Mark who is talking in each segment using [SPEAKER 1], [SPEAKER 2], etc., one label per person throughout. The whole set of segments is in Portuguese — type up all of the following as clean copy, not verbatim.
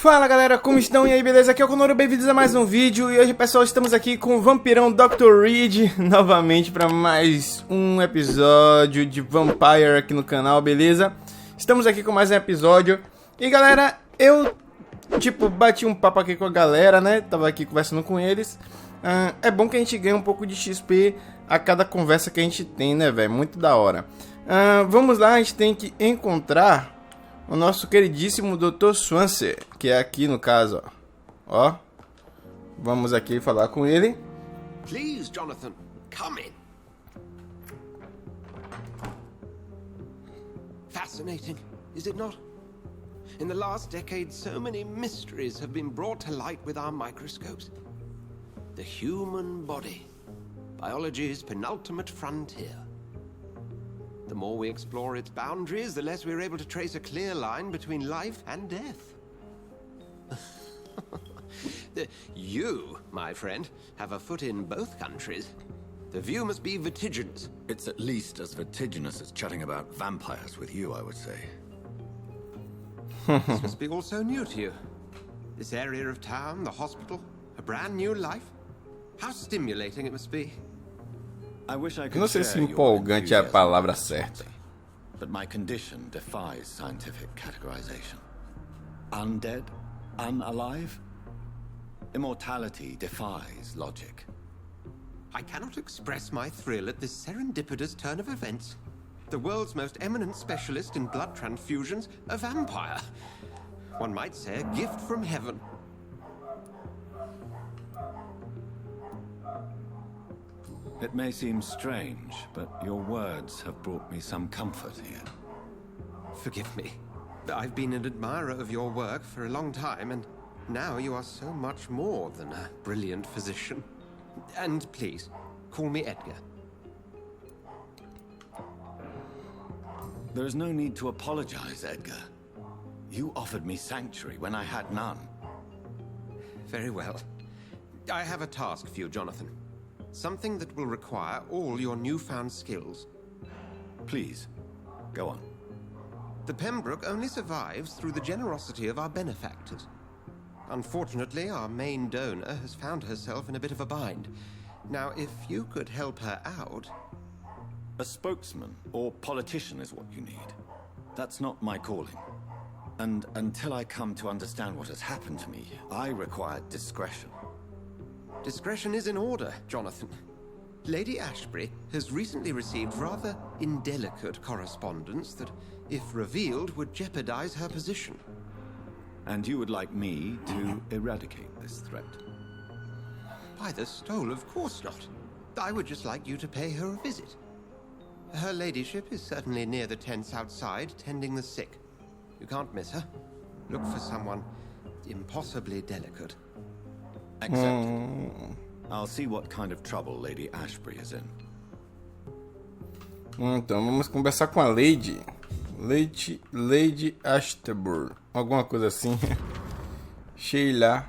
[SPEAKER 1] Fala galera, como estão? E aí, beleza? Aqui é o Konoro, bem-vindos a mais um vídeo. E hoje, pessoal, estamos aqui com o vampirão Dr. Reed novamente para mais um episódio de Vampyr aqui no canal, beleza? Estamos aqui com mais um episódio. E galera, eu, bati um papo aqui com a galera, né? Tava aqui conversando com eles. É bom que a gente ganhe um pouco de XP a cada conversa que a gente tem, né, velho? Muito da hora. Vamos lá, a gente tem que encontrar o nosso queridíssimo Dr. Swansea, que é aqui no caso, ó. Vamos aqui falar com ele.
[SPEAKER 2] Please, Jonathan, come in. Fascinating, is it not? In the last decade, so many mysteries have been brought to light with our microscopes. The human body, biology's penultimate frontier. The more we explore its boundaries, the less we're able to trace a clear line between life and death. You, my friend, have a foot in both countries. The view must be vertiginous.
[SPEAKER 3] It's at least as vertiginous as chatting about vampires with you, I would say.
[SPEAKER 2] This must be all so new to you. This area of town, the hospital, a brand new life. How stimulating it must be.
[SPEAKER 1] Não sei se empolgante é a palavra certa.
[SPEAKER 3] But my condition defies scientific categorization. Undead, unalive? Immortality defies logic.
[SPEAKER 2] I cannot express my thrill at this serendipitous turn of events. The world's most eminent specialist in blood transfusions, a vampire. One might say a gift from heaven.
[SPEAKER 3] It may seem strange, but your words have brought me some comfort here.
[SPEAKER 2] Forgive me. I've been an admirer of your work for a long time, and now you are so much more than a brilliant physician. And please, call me Edgar.
[SPEAKER 3] There is no need to apologize, Edgar. You offered me sanctuary when I had none.
[SPEAKER 2] Very well. I have a task for you, Jonathan. Something that will require all your newfound skills.
[SPEAKER 3] Please, go on.
[SPEAKER 2] The Pembroke only survives through the generosity of our benefactors. Unfortunately, our main donor has found herself in a bit of a bind. Now, if you could help her out...
[SPEAKER 3] A spokesman or politician is what you need. That's not my calling. And until I come to understand what has happened to me, I require discretion.
[SPEAKER 2] Discretion is in order, Jonathan. Lady Ashbury has recently received rather indelicate correspondence that, if revealed, would jeopardize her position.
[SPEAKER 3] And you would like me to eradicate this threat?
[SPEAKER 2] By the stole, of course not. I would just like you to pay her a visit. Her ladyship is certainly near the tents outside, tending the sick. You can't miss her. Look for someone impossibly delicate.
[SPEAKER 3] Accepted. I'll see what kind of trouble Lady Ashbury is in.
[SPEAKER 1] Então vamos conversar com a Lady Ashbury, alguma coisa assim. Sheila.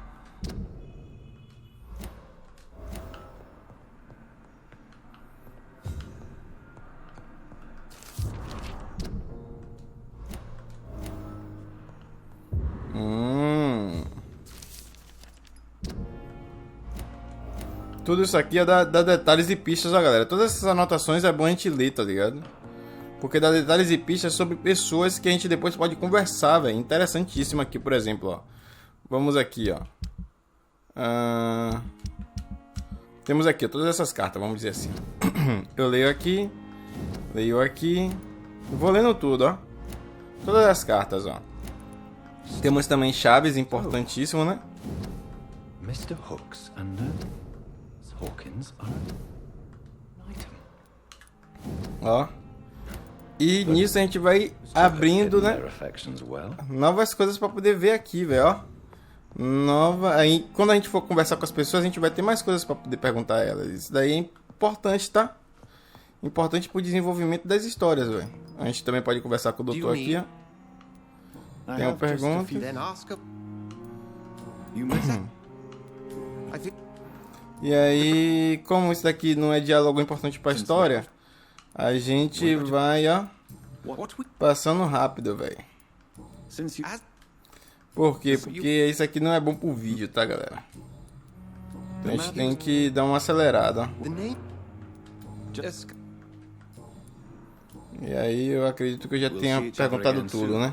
[SPEAKER 1] Tudo isso aqui é dar detalhes e pistas, ó, galera. Todas essas anotações é bom a gente ler, tá ligado? Porque dá detalhes e pistas sobre pessoas que a gente depois pode conversar, velho. Interessantíssimo aqui, por exemplo, ó. Vamos aqui, ó. Temos aqui, ó, todas essas cartas, vamos dizer assim. Eu leio aqui. Vou lendo tudo, ó. Todas as cartas, ó. Temos também chaves, importantíssimo, né?
[SPEAKER 4] Mr. Hooks and Hawkins are an item.
[SPEAKER 1] Ó. E nisso a gente vai abrindo, né? Novas coisas para poder ver aqui, velho, ó. Aí quando a gente for conversar com as pessoas, a gente vai ter mais coisas para poder perguntar a elas. Isso daí é importante, tá? Importante pro desenvolvimento das histórias, velho. A gente também pode conversar com o doutor aqui, ó. Tem uma pergunta. E aí, como isso daqui não é diálogo importante pra história, a gente vai, ó, passando rápido, velho. Por quê? Porque isso aqui não é bom pro vídeo, tá, galera? Então a gente tem que dar uma acelerada. E aí eu acredito que eu já tenha perguntado tudo, né?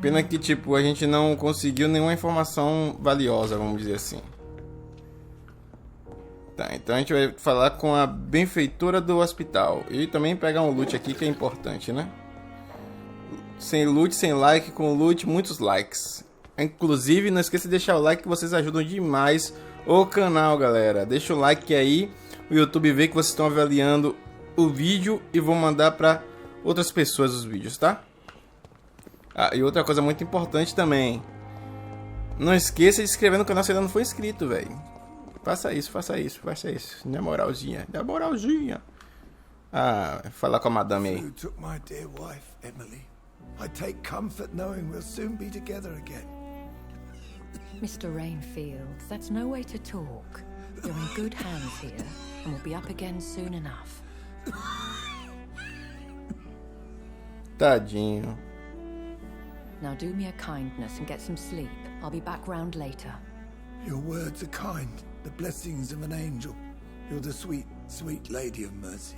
[SPEAKER 1] Pena que, tipo, a gente não conseguiu nenhuma informação valiosa, vamos dizer assim. Tá, então a gente vai falar com a benfeitora do hospital. E também pegar um loot aqui que é importante, né? Sem loot, sem like, com loot, muitos likes. Inclusive, não esqueça de deixar o like que vocês ajudam demais o canal, galera. Deixa o like aí, o YouTube vê que vocês estão avaliando o vídeo e vão mandar para outras pessoas os vídeos, tá? Ah, e outra coisa muito importante também. Não esqueça de se inscrever no canal se ainda não for inscrito, velho. Faça isso, faça isso, faça isso. Dá moralzinha, dá moralzinha. Ah, falar com a madame aí.
[SPEAKER 5] I take comfort knowing we'll soon be together again.
[SPEAKER 6] Mr. Rainfield, that's no way to talk. You're in good hands here, and we'll be up again soon enough.
[SPEAKER 1] Tadinho.
[SPEAKER 6] Now do me a kindness and get some sleep. I'll be back round later.
[SPEAKER 5] Your words are kind, the blessings of an angel. You're the sweet, sweet lady of mercy.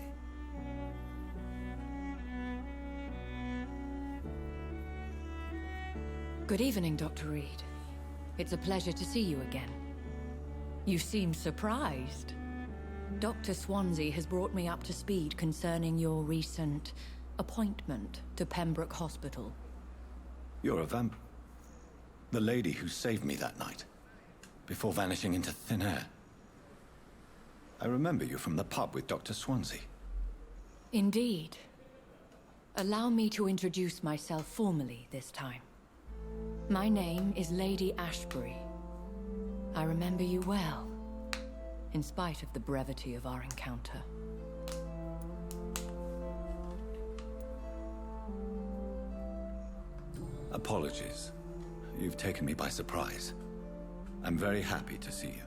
[SPEAKER 6] Good evening, Dr. Reed. It's a pleasure to see you again. You seem surprised. Dr. Swansea has brought me up to speed concerning your recent appointment to Pembroke Hospital.
[SPEAKER 3] You're a vamp. The lady who saved me that night, before vanishing into thin air. I remember you from the pub with Dr. Swansea.
[SPEAKER 6] Indeed. Allow me to introduce myself formally this time. My name is Lady Ashbury. I remember you well, in spite of the brevity of our encounter.
[SPEAKER 3] Apologies. You've taken me by surprise. I'm very happy to see you.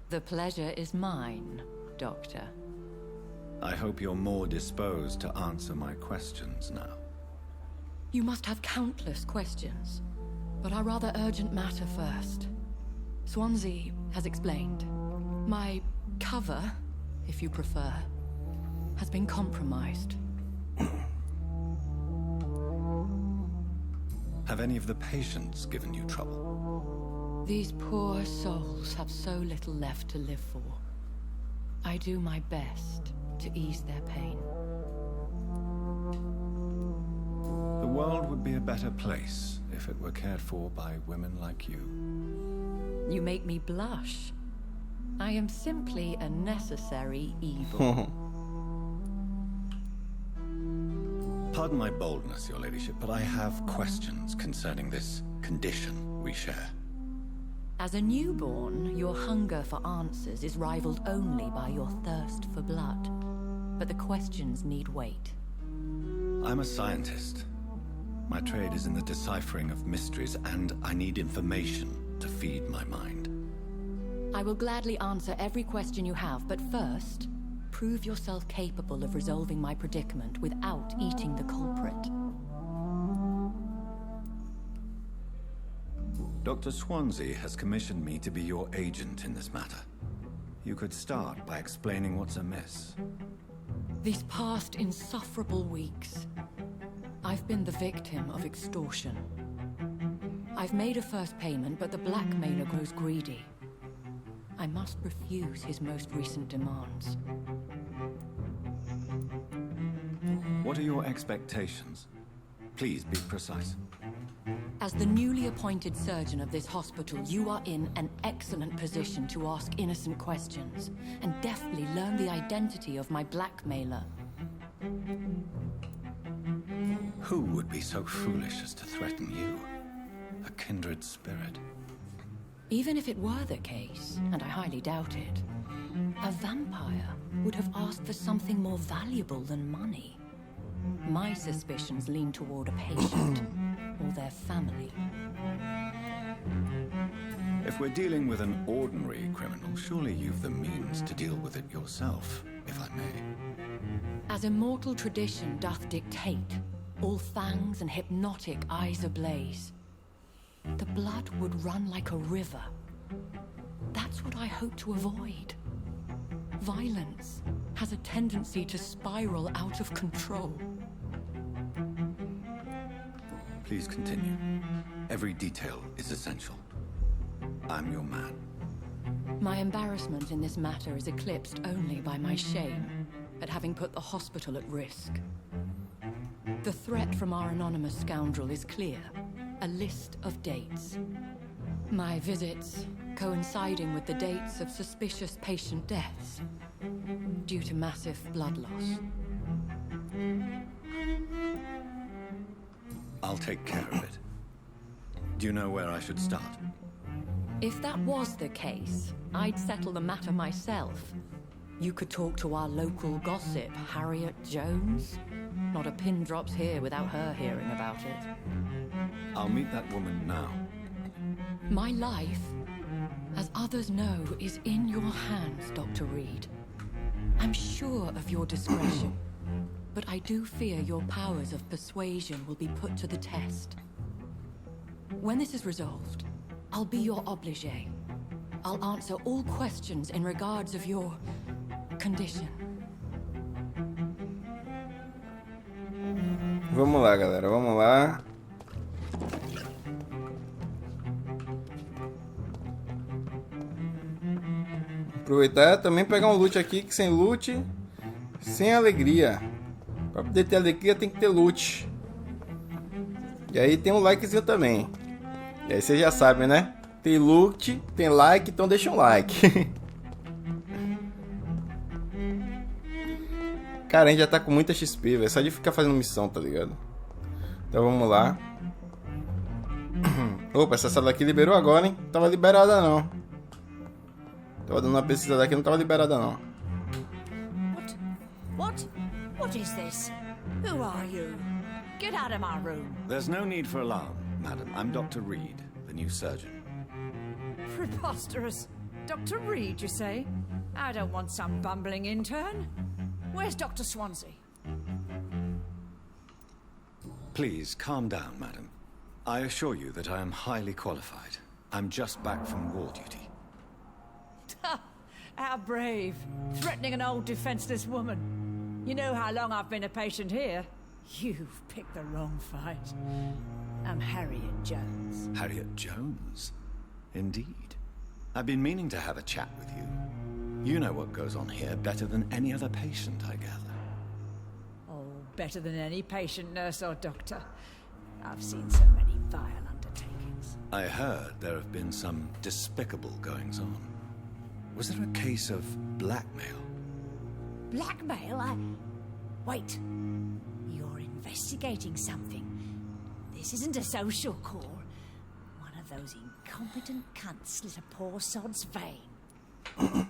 [SPEAKER 6] The pleasure is mine, Doctor.
[SPEAKER 3] I hope you're more disposed to answer my questions now.
[SPEAKER 6] You must have countless questions, but our rather urgent matter first. Swansea has explained. My cover, if you prefer, has been compromised.
[SPEAKER 3] Have any of the patients given you trouble?
[SPEAKER 6] These poor souls have so little left to live for. I do my best to ease their pain.
[SPEAKER 3] The world would be a better place if it were cared for by women like you.
[SPEAKER 6] You make me blush. I am simply a necessary evil.
[SPEAKER 3] Pardon my boldness, your ladyship, but I have questions concerning this condition we share.
[SPEAKER 6] As a newborn, your hunger for answers is rivaled only by your thirst for blood. But the questions need wait.
[SPEAKER 3] I'm a scientist. My trade is in the deciphering of mysteries, and I need information to feed my mind.
[SPEAKER 6] I will gladly answer every question you have, but first, prove yourself capable of resolving my predicament without eating the culprit.
[SPEAKER 3] Dr. Swansea has commissioned me to be your agent in this matter. You could start by explaining what's amiss.
[SPEAKER 6] These past insufferable weeks, I've been the victim of extortion. I've made a first payment, but the blackmailer grows greedy. I must refuse his most recent demands.
[SPEAKER 3] What are your expectations? Please be precise.
[SPEAKER 6] As the newly appointed surgeon of this hospital, you are in an excellent position to ask innocent questions and deftly learn the identity of my blackmailer.
[SPEAKER 3] Who would be so foolish as to threaten you? A kindred spirit.
[SPEAKER 6] Even if it were the case, and I highly doubt it, a vampire would have asked for something more valuable than money. My suspicions lean toward a patient or their family.
[SPEAKER 3] If we're dealing with an ordinary criminal, surely you've the means to deal with it yourself, if I may.
[SPEAKER 6] As immortal tradition doth dictate, all fangs and hypnotic eyes ablaze. the blood would run like a river. That's what I hope to avoid. Violence has a tendency to spiral out of control.
[SPEAKER 3] Please continue. Every detail is essential. I'm your man.
[SPEAKER 6] My embarrassment in this matter is eclipsed only by my shame at having put the hospital at risk. The threat from our anonymous scoundrel is clear. A list of dates. My visits coinciding with the dates of suspicious patient deaths due to massive blood loss.
[SPEAKER 3] I'll take care of it. Do you know where I should start?
[SPEAKER 6] If that was the case, I'd settle the matter myself. You could talk to our local gossip, Harriet Jones. Not a pin drops here without her hearing about it.
[SPEAKER 3] I'll meet that woman now.
[SPEAKER 6] My life, as others know, is in your hands, Dr. Reed. I'm sure of your discretion, but I do fear your powers of persuasion will be put to the test. When this is resolved, I'll be your obligé. I'll answer all questions in regards of your condition.
[SPEAKER 1] Vamos lá, galera, vamos lá. Aproveitar também pegar um loot aqui, que sem loot, sem alegria. Pra poder ter alegria tem que ter loot. E aí tem um likezinho também. E aí vocês já sabem, né? Tem loot, tem like, então deixa um like. Cara, a gente já tá com muita XP, velho. Só de ficar fazendo missão, tá ligado? Então vamos lá. Opa, essa sala aqui liberou agora, hein? Não tava liberada não. Tava dando uma pesquisada aqui, não tava liberada não.
[SPEAKER 7] What is this? Who are you? Get out of my room.
[SPEAKER 3] There's no need for alarm, madam. I'm Dr. Reed, the new surgeon.
[SPEAKER 7] Preposterous. Dr. Reed, you say? I don't want some bumbling intern. Where's Dr. Swansea?
[SPEAKER 3] Please, calm down, madam. I assure you that I am highly qualified. I'm just back from war duty.
[SPEAKER 7] How brave. Threatening an old defenseless woman. You know how long I've been a patient here? You've picked the wrong fight. I'm Harriet Jones.
[SPEAKER 3] Harriet Jones? Indeed. I've been meaning to have a chat with you. You know what goes on here better than any other patient, I gather.
[SPEAKER 7] Oh, better than any patient, nurse or doctor. I've seen so many vile undertakings.
[SPEAKER 3] I heard there have been some despicable goings-on. Was there a case of blackmail?
[SPEAKER 7] Blackmail? Wait. You're investigating something. This isn't a social call. One of those incompetent cunts slit a poor sod's vein.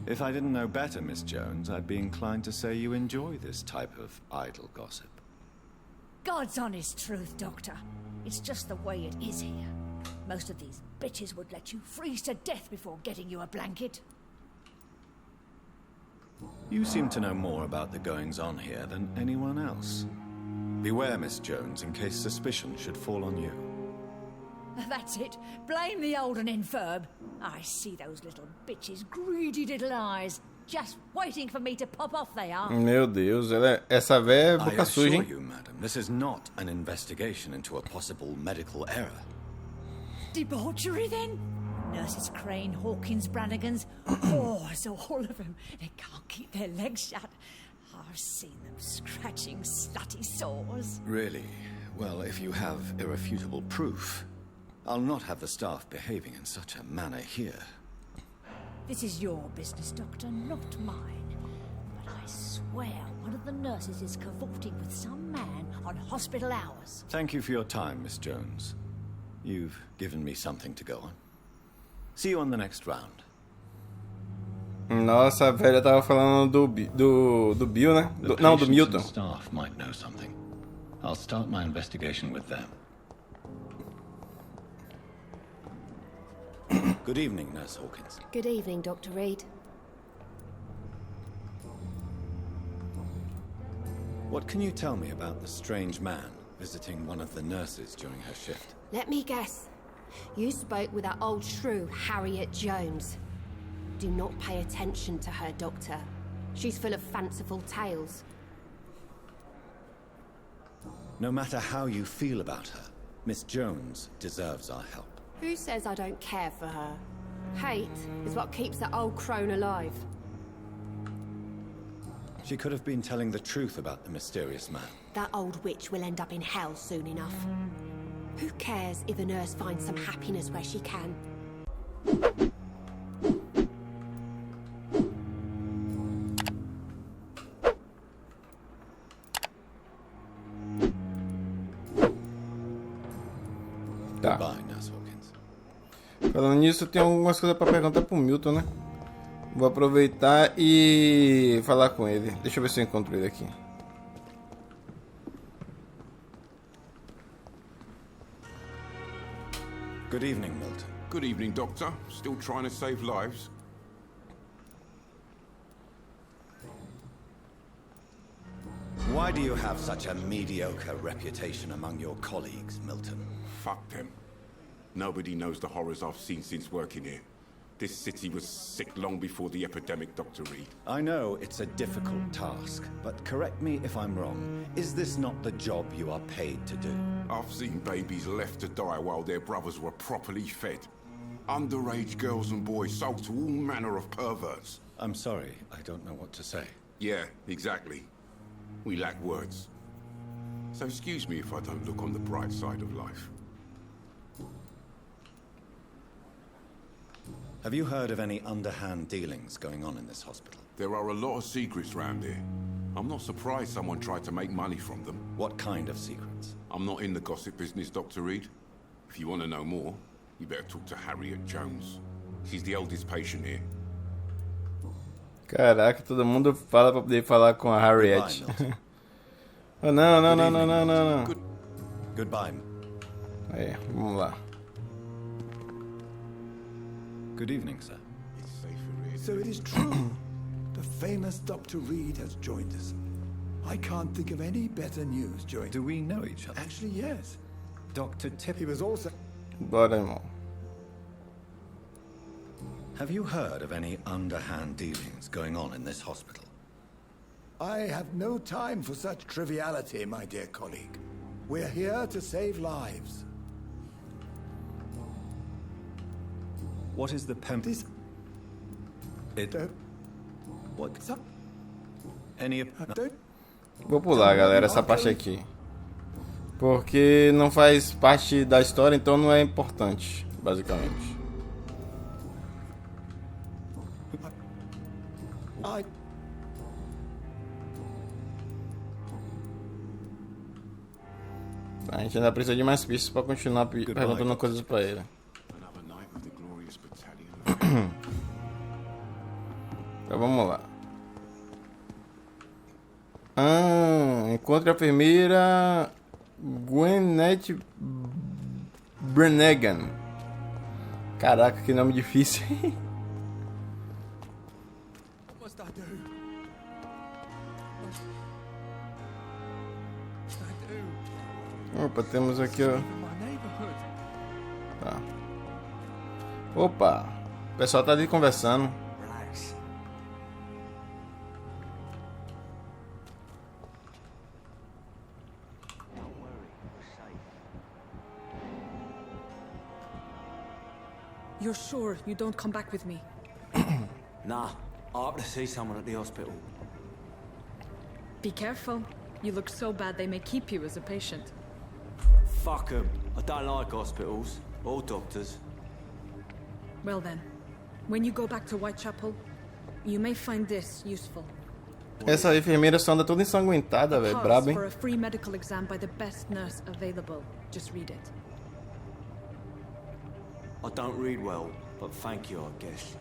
[SPEAKER 3] If I didn't know better, Miss Jones, I'd be inclined to say you enjoy this type of idle gossip.
[SPEAKER 7] God's honest truth, Doctor. It's just the way it is here. Most of these bitches would let you freeze to death before getting you a blanket.
[SPEAKER 3] You seem to know more about the goings-on here than anyone else. Beware, Miss Jones, in case suspicion should fall on you.
[SPEAKER 7] That's it. Blame the old and infirm. I see those little bitches' greedy little eyes. Just waiting for me to pop off they are.
[SPEAKER 1] Meu Deus, essa véia é
[SPEAKER 3] I
[SPEAKER 1] boca suja,
[SPEAKER 3] assure
[SPEAKER 1] hein?
[SPEAKER 3] you, madam, this is not an investigation into a possible medical error.
[SPEAKER 7] Debauchery, then? Nurses Crane, Hawkins, Brannigans. Oh, so all of them. They can't keep their legs shut. I've seen them scratching slutty sores.
[SPEAKER 3] Really? Well, if you have irrefutable proof, I'll not have the staff behaving in such a manner here.
[SPEAKER 7] This is your business, Doctor, not mine. But I swear one of the nurses is cavorting with some man on hospital hours.
[SPEAKER 3] Thank you for your time, Miss Jones. You've given me something to go on. See you on the next round.
[SPEAKER 1] Nossa, a velha tava falando do Bill, né? Não, do Milton.
[SPEAKER 4] Staff might know something. I'll start my investigation with them.
[SPEAKER 3] Good evening, Nurse Hawkins.
[SPEAKER 8] Good evening, Dr. Reed.
[SPEAKER 3] What can you tell me about the strange man visiting one of the nurses during her shift.
[SPEAKER 8] Let me guess. You spoke with that old shrew, Harriet Jones. Do not pay attention to her, Doctor. She's full of fanciful tales.
[SPEAKER 3] No matter how you feel about her, Miss Jones deserves our help.
[SPEAKER 8] Who says I don't care for her? Hate is what keeps that old crone alive.
[SPEAKER 3] She could have been telling the truth about the mysterious man.
[SPEAKER 8] That old witch will end up in hell soon enough. Who cares if a nurse finds some happiness where she can?
[SPEAKER 1] Tá.
[SPEAKER 3] Goodbye, Nurse Hawkins.
[SPEAKER 1] Falando nisso, eu tenho algumas coisas pra perguntar pro Milton, né? Vou aproveitar e falar com ele. Deixa eu ver se eu encontro ele aqui.
[SPEAKER 3] Good evening, Milton.
[SPEAKER 9] Good evening, Doctor. Still trying to save lives?
[SPEAKER 3] Why do you have such a mediocre reputation among your colleagues, Milton?
[SPEAKER 9] Fuck them. Nobody knows the horrors I've seen since working here. This city was sick long before the epidemic, Dr. Reed.
[SPEAKER 3] I know it's a difficult task, but correct me if I'm wrong. Is this not the job you are paid to do?
[SPEAKER 9] I've seen babies left to die while their brothers were properly fed. Underage girls and boys sold to all manner of perverts.
[SPEAKER 3] I'm sorry, I don't know what to say.
[SPEAKER 9] Yeah, exactly. We lack words. So excuse me if I don't look on the bright side of life.
[SPEAKER 3] Have you heard of any underhand dealings going on in this hospital?
[SPEAKER 9] There are a lot of secrets round here. I'm not surprised someone tried to make money from them.
[SPEAKER 3] What kind of secrets?
[SPEAKER 9] I'm not in the gossip business, Dr. Reed. If you want to know more, you better talk to Harriet Jones. She's the oldest patient here.
[SPEAKER 1] Caraca, todo mundo fala pra poder falar com a Harriet. Oh, não, não, não, não, não, não, não.
[SPEAKER 3] Goodbye.
[SPEAKER 1] Aí, vamos lá.
[SPEAKER 3] Good evening, sir.
[SPEAKER 9] It's safer here.
[SPEAKER 5] So it is true. The famous Dr. Reed has joined us. I can't think of any better news during...
[SPEAKER 3] Do we know each other?
[SPEAKER 5] Actually, yes.
[SPEAKER 3] Dr. Tip.
[SPEAKER 5] He was also...
[SPEAKER 1] Bora, irmão.
[SPEAKER 3] Have you heard of any underhand dealings going on in this hospital?
[SPEAKER 5] I have no time for such triviality, my dear colleague. We're here to save lives.
[SPEAKER 3] What is the
[SPEAKER 5] This...
[SPEAKER 3] It...
[SPEAKER 5] What's up?
[SPEAKER 3] Any...
[SPEAKER 5] Don't...
[SPEAKER 1] Vou pular, galera, essa parte aqui. Porque não faz parte da história, então não é importante, basicamente. A gente ainda precisa de mais pistas pra continuar perguntando coisas pra ele.
[SPEAKER 9] Another night with the glorious battalion.
[SPEAKER 1] Então vamos lá. Encontre a enfermeira Gwyneth Brannigan. Caraca, que nome difícil. Opa, temos aqui, ó. Tá. Opa, o pessoal tá ali conversando.
[SPEAKER 2] Relax. Don't worry, we're safe.
[SPEAKER 10] You're sure you don't come back with me?
[SPEAKER 2] Nah, I have to see someone at the hospital.
[SPEAKER 10] Be careful. You look so bad they may keep you as a patient.
[SPEAKER 2] Fuck 'em. I don't like hospitals or doctors.
[SPEAKER 10] Well then, when you go back to Whitechapel, you may find this useful.
[SPEAKER 1] Essa enfermeira só anda toda ensanguentada, velho.
[SPEAKER 10] Pass
[SPEAKER 1] Braba, hein?
[SPEAKER 10] for a free medical exam by the best nurse available. Just read it.
[SPEAKER 2] I don't read well, but thank you, I guess.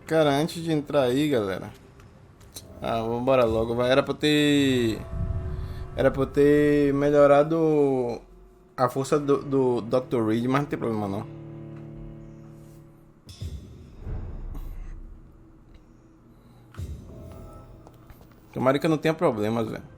[SPEAKER 1] Cara, antes de entrar aí, galera. Vambora logo. Era pra eu ter Era pra eu ter melhorado a força do Dr. Reed, mas não tem problema não. Tomara que eu não tenha problemas, velho.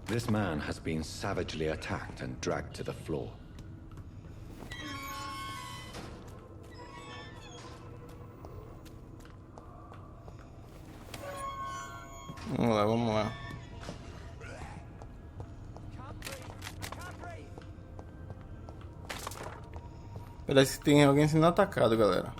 [SPEAKER 3] This man has been savagely attacked and dragged to the floor.
[SPEAKER 1] Vamos lá, vamos lá. Parece que tem alguém sendo atacado, galera.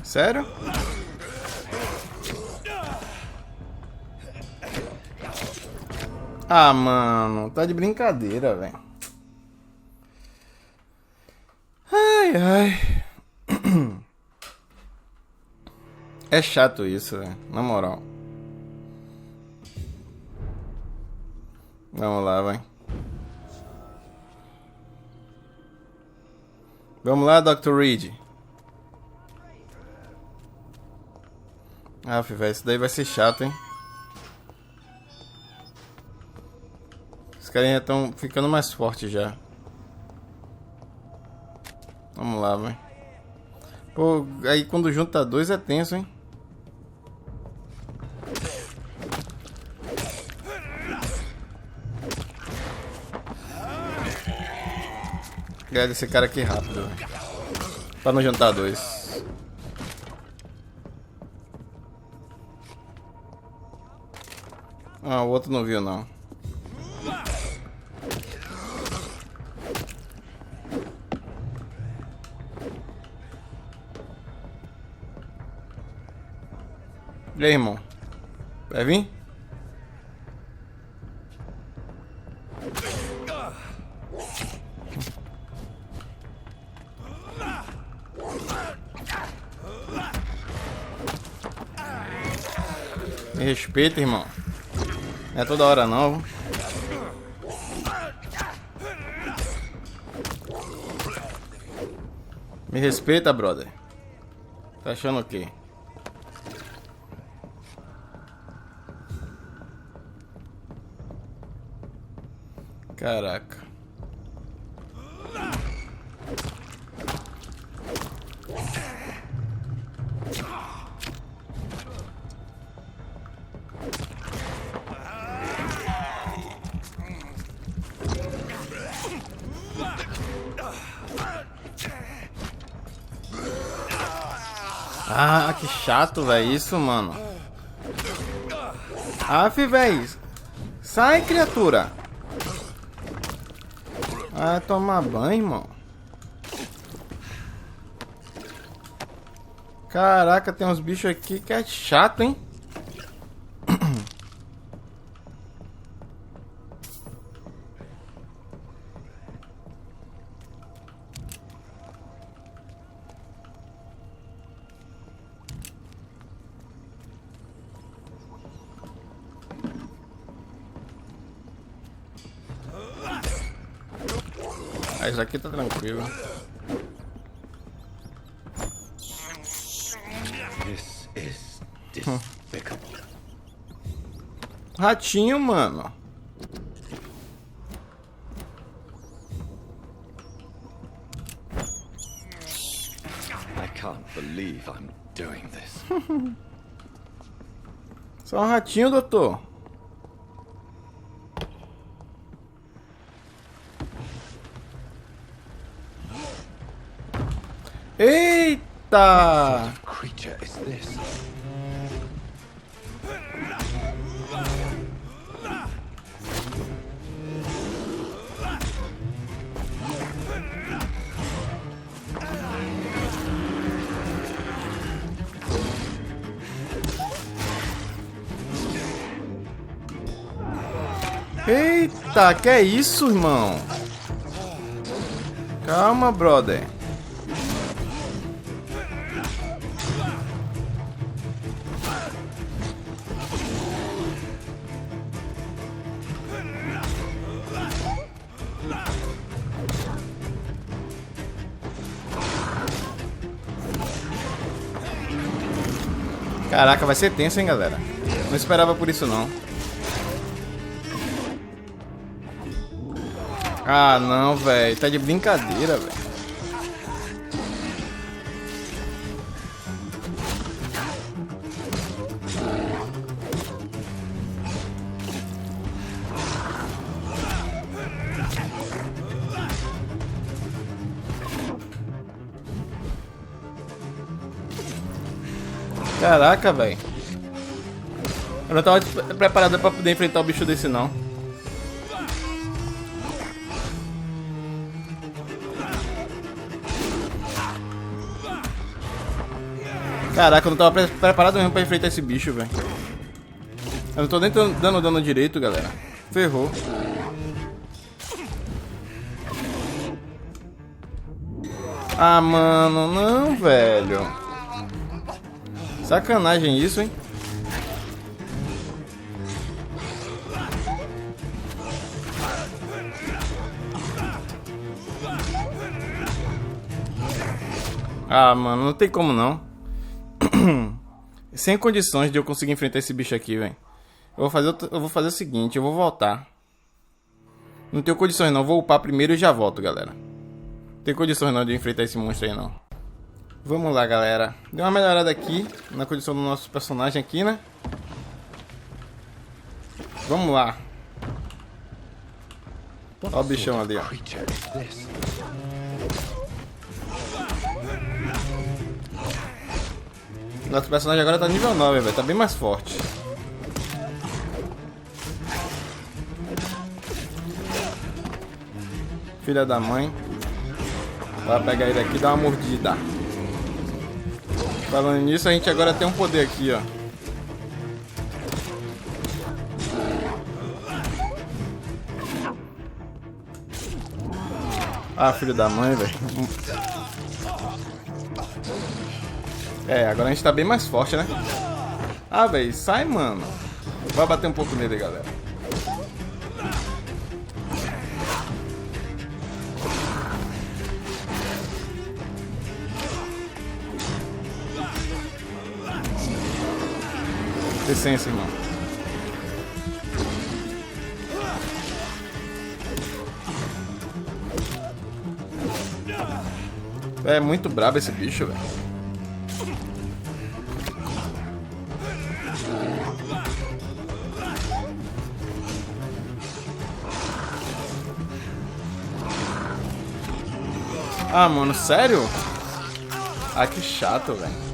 [SPEAKER 1] Sério? Ah, mano, tá de brincadeira, velho. Ai, ai. É chato isso, velho, na moral. Vamos lá, vai. Vamos lá, Dr. Reed. Ah, velho, isso daí vai ser chato, hein? Os caras já estão ficando mais fortes já. Vamos lá, velho. Pô, aí quando junta dois é tenso, hein? Ganha esse cara aqui rápido, véio. Pra não juntar dois. Ah, o outro não viu, não. E aí, irmão? Vai vir? Me respeita, irmão. Não é toda hora não. Me respeita, brother. Tá achando o quê? Caraca. Ah, que chato, velho, isso, mano. Aff, velho. Sai, criatura. Ah, tomar banho, irmão. Caraca, tem uns bichos aqui que é chato, hein? Ah, isso aqui tá tranquilo.
[SPEAKER 3] This is despicable.
[SPEAKER 1] Ratinho, mano.
[SPEAKER 3] I can't believe I'm doing this.
[SPEAKER 1] Só um ratinho, doutor. Eita!
[SPEAKER 3] What creature is this?
[SPEAKER 1] Eita, que é isso, irmão? Calma, brother. Caraca, vai ser tenso, hein, galera? Não esperava por isso, não. Ah, não, velho. Tá de brincadeira, velho. Caraca, velho. Eu não tava preparado pra poder enfrentar o bicho desse, não. Caraca, eu não tava preparado mesmo pra enfrentar esse bicho, velho. Eu não tô nem dando dano direito, galera. Ferrou. Ah, mano, não, velho. Sacanagem isso, hein? Ah, mano, não tem como não. Sem condições de eu conseguir enfrentar esse bicho aqui, velho. Eu vou fazer o seguinte, eu vou voltar. Não tenho condições não, vou upar primeiro e já volto, galera. Não tem condições não de enfrentar esse monstro aí não. Vamos lá, galera. Deu uma melhorada aqui na condição do nosso personagem aqui, né? Vamos lá. Olha o bichão ali, ó. Nosso personagem agora tá nível 9, velho. Tá bem mais forte. Filha da mãe. Vai pegar ele aqui e dar uma mordida. Falando nisso, a gente agora tem um poder aqui, ó. Ah, filho da mãe, velho. É, agora a gente tá bem mais forte, né? Ah, velho, sai, mano. Vai bater um pouco nele, galera. Licença, irmão. É muito brabo esse bicho, velho. Ah, mano, sério? Ah, que chato, velho.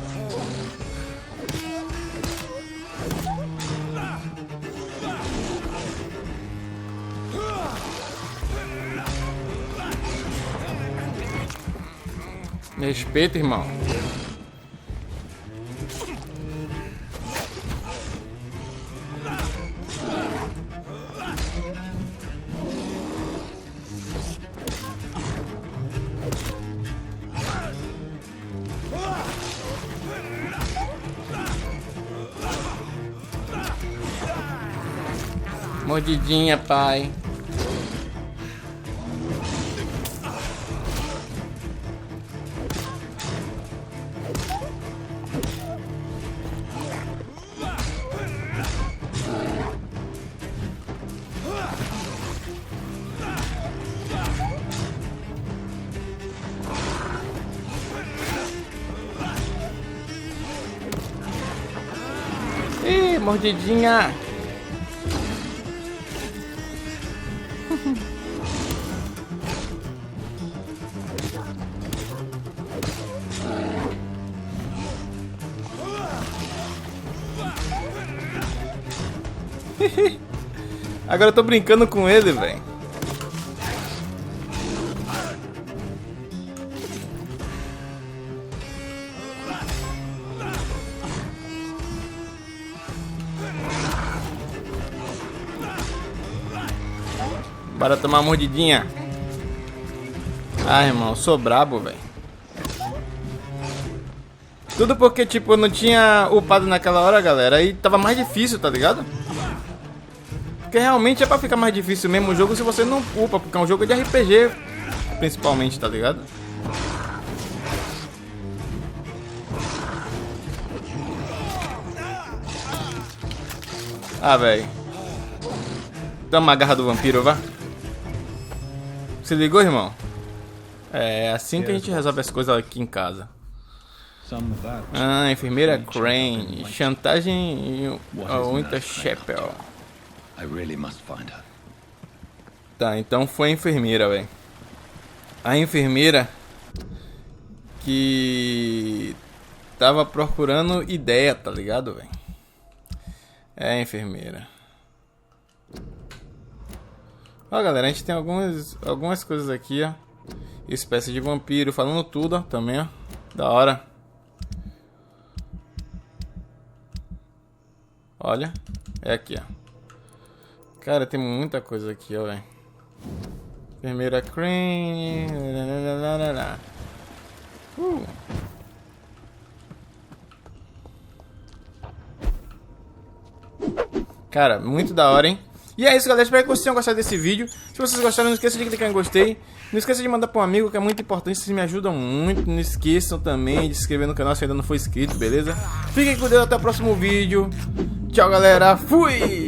[SPEAKER 1] Me respeita, irmão. Mordidinha, pai. Ih, mordidinha. Agora eu tô brincando com ele, velho. Bora tomar uma mordidinha. Ah, irmão, eu sou brabo, velho. Tudo porque, tipo, eu não tinha upado naquela hora, galera. Aí tava mais difícil, tá ligado? Porque realmente é pra ficar mais difícil mesmo o jogo se você não upa. Porque é um jogo de RPG, principalmente, tá ligado? Ah, velho. Toma a garra do vampiro, vá. Se ligou, irmão? É assim que a gente resolve as coisas aqui em casa. Ah, enfermeira Crane. Chantagem Winter Chapel. Tá, então foi a enfermeira, velho. A enfermeira que tava procurando ideia, tá ligado, velho? É a enfermeira. Ó, galera, a gente tem algumas coisas aqui, ó. Espécie de vampiro, falando tudo, ó, também, ó. Da hora. Olha, é aqui, ó. Cara, tem muita coisa aqui, ó, velho. Enfermeira Crane. Cara, muito da hora, hein? E é isso, galera. Espero que vocês tenham gostado desse vídeo. Se vocês gostaram, não esqueça de clicar em gostei. Não esqueça de mandar para um amigo, que é muito importante. Vocês me ajudam muito. Não esqueçam também de se inscrever no canal se ainda não for inscrito, beleza? Fiquem com Deus, até o próximo vídeo. Tchau, galera. Fui!